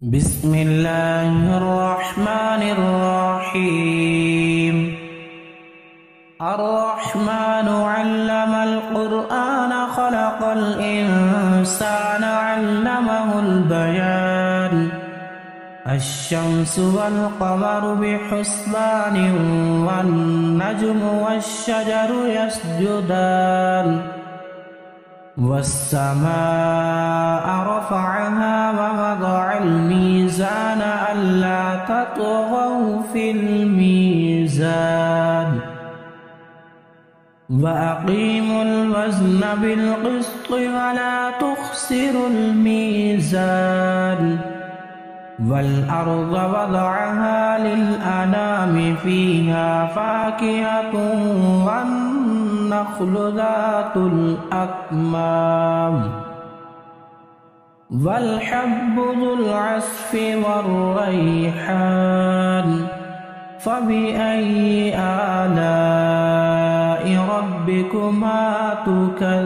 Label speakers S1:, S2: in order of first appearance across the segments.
S1: بسم الله الرحمن الرحيم الرحمن علم القرآن خلق الإنسان علمه البيان الشمس والقمر بحسبان والنجم والشجر يسجدان والسماء رفعها ووضع الميزان ألا تطغوا في الميزان وأقيموا الوزن بالقسط ولا تخسروا الميزان والأرض وضعها للأنام فيها فاكهة والنخل ذات الأكمام والحب ذو العصف والريحان فبأي آلاء ربكما تكذبان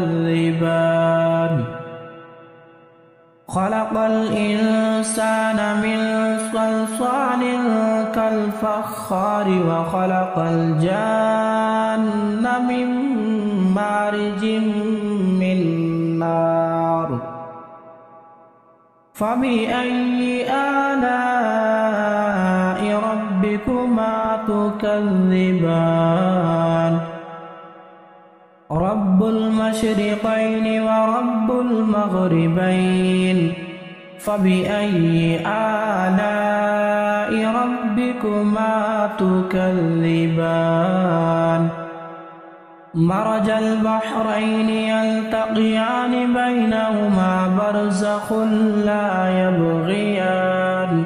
S1: خلق الإنسان من صلصال كالفخار وخلق الجان من مارج من نار فبأي آلاء ربكما تكذبان رب المشرقين ورب المغربين فبأي آلاء ربكما تكذبان مرج البحرين يلتقيان بينهما برزخ لا يبغيان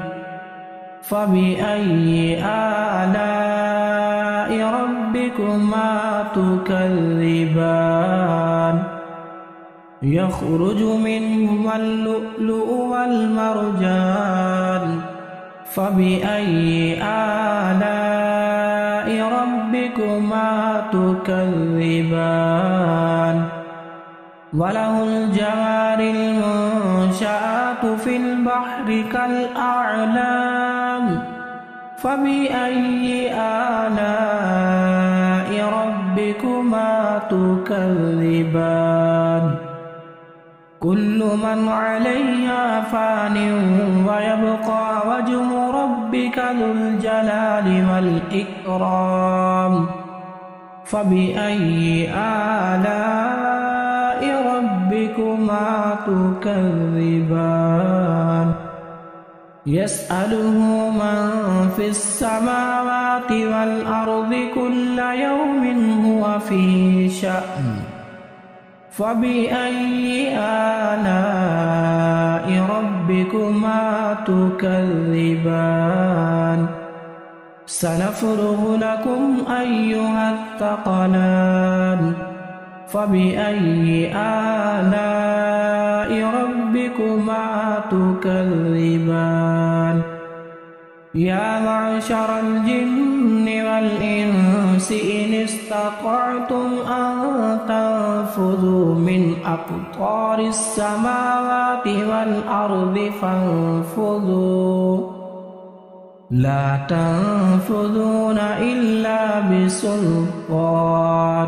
S1: فبأي آلاء ربكما تكذبان يخرج منهما اللؤلؤ والمرجان فبأي آلاء ربكما تكذبان وله الجوار المنشآت في البحر كالأعلام فبأي آلاء ربكما تكذبان كل من عليها فان ويبقى وجه ربك ذو الجلال والإكرام فبأي آلاء ربكما تكذبان يسأله من في السماوات والأرض كل يوم هو في شأن فبأي آلاء ربكما تكذبان سنفرغ لكم أيها الثقلان فبأي آلاء ربكما تكذبان يا معشر الجن والإنس إن استطعتم أن تنفذوا من أقطار السماوات والأرض فانفذوا لا تنفذون إلا بسلطان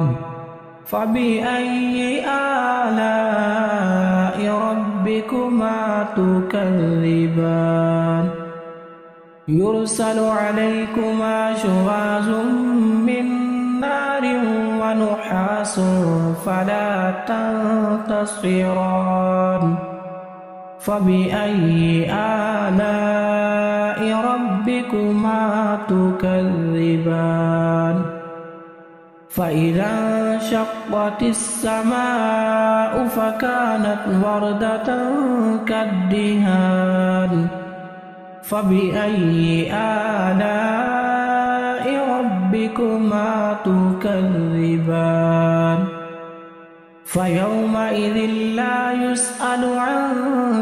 S1: فبأي آلاء ربكما تكذبان يرسل عليكما شواظ من نار ونحاس فلا تنتصران فبأي آلاء ربكما تكذبان فإذا انشقت السماء فكانت وردة كالدهان فبأي آلاء ربكما تكذبان فيومئذ لا يسأل عن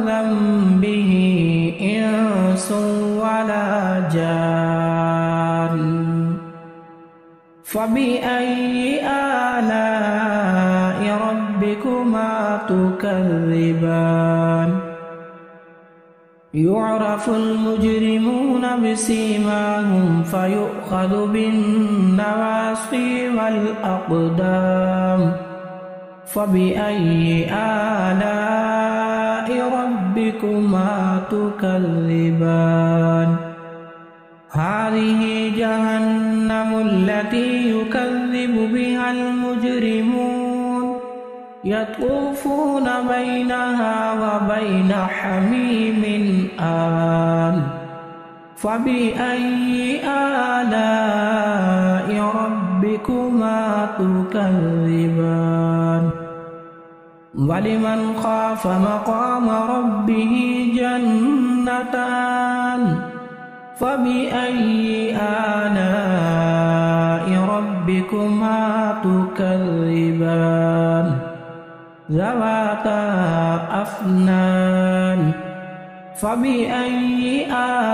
S1: ذنبه إنس ولا جان فبأي آلاء ربكما تكذبان يعرف المجرمون بسيماهم فيؤخذ بالنواصي والأقدام فبأي آلاء ربكما تكذبان هذه جهنم التي يكذب بها المجرمون يطوفون بينها وبين حميم آن فبأي آلاء ربكما تكذبان ولمن خاف مقام ربه جنتان فبأي آلاء ربكما تكذبان ذواتا أفنان فبأي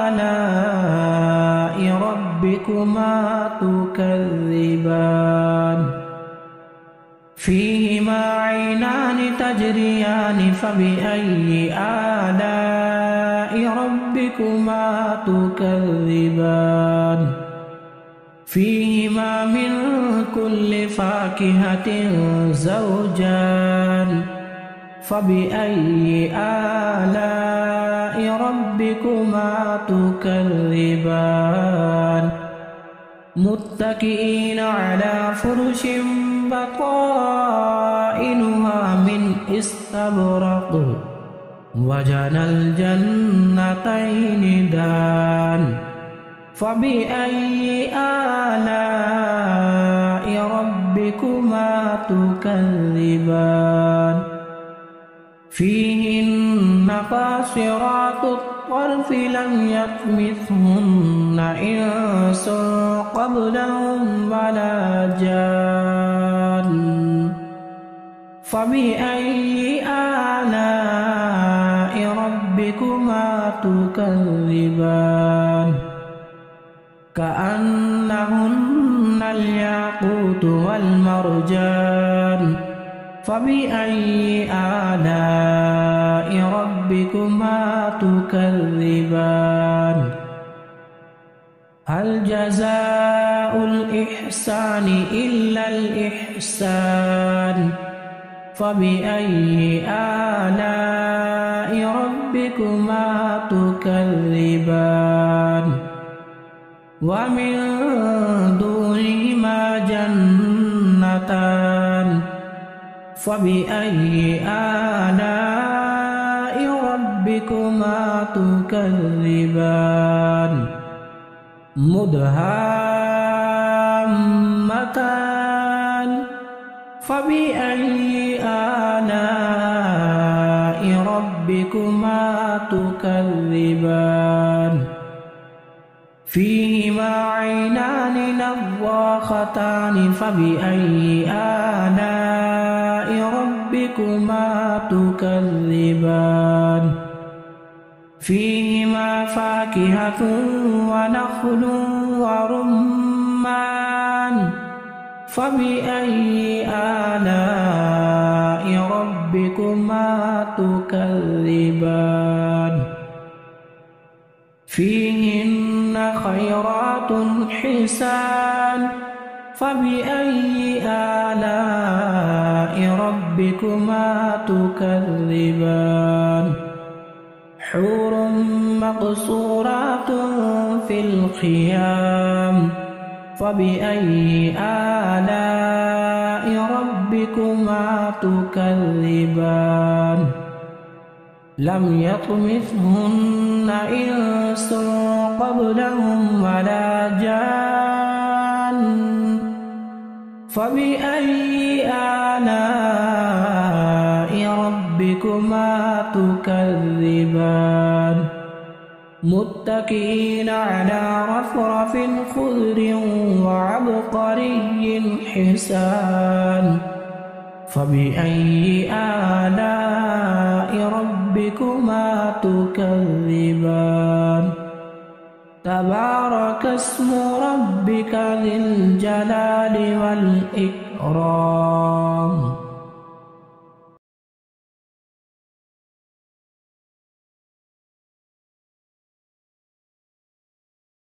S1: آلاء ربكما تكذبان فيهما عينان تجريان فبأي آلاء ربكما تكذبان فيهما من كل فاكهة زوجان فبأي آلاء ربكما تكذبان متكئين على فرش بطائنها من استبرق وجنى الجنتين دان فبأي آلاء ربكما تكذبان فيهن قاصرات الطرف لم يطمثهن إنس قبلهم ولا جان فبأي آلاء ربكما تكذبان كأنهن الياقوت والمرجان فبأي آلاء ربكما تكذبان هل جزاء الإحسان إلا الإحسان فبأي آلاء ربكما تكذبان ومن دونهما جنتان فبأي آلاء ربكما تكذبان مدهامتان فبأي آلاء ربكما تكذبان فيهما عينان نضاختان فبأي آلاء ربكما تكذبان فيهما فاكهة ونخل ورمان فبأي آلاء ربكما تكذبان فيهن خيرات حسان فبأي آلاء ربكما تكذبان حور مقصورات في الخيام فبأي آلاء ربكما تكذبان لم يطمثهن إنس قبلهم ولا جان فبأي آلاء ربكما تكذبان متكئين على رفرف خضر وعبقري حسان فبأي آلاء ربكما تكذبان تبارك اسم ربك ذي الجلال والإكرام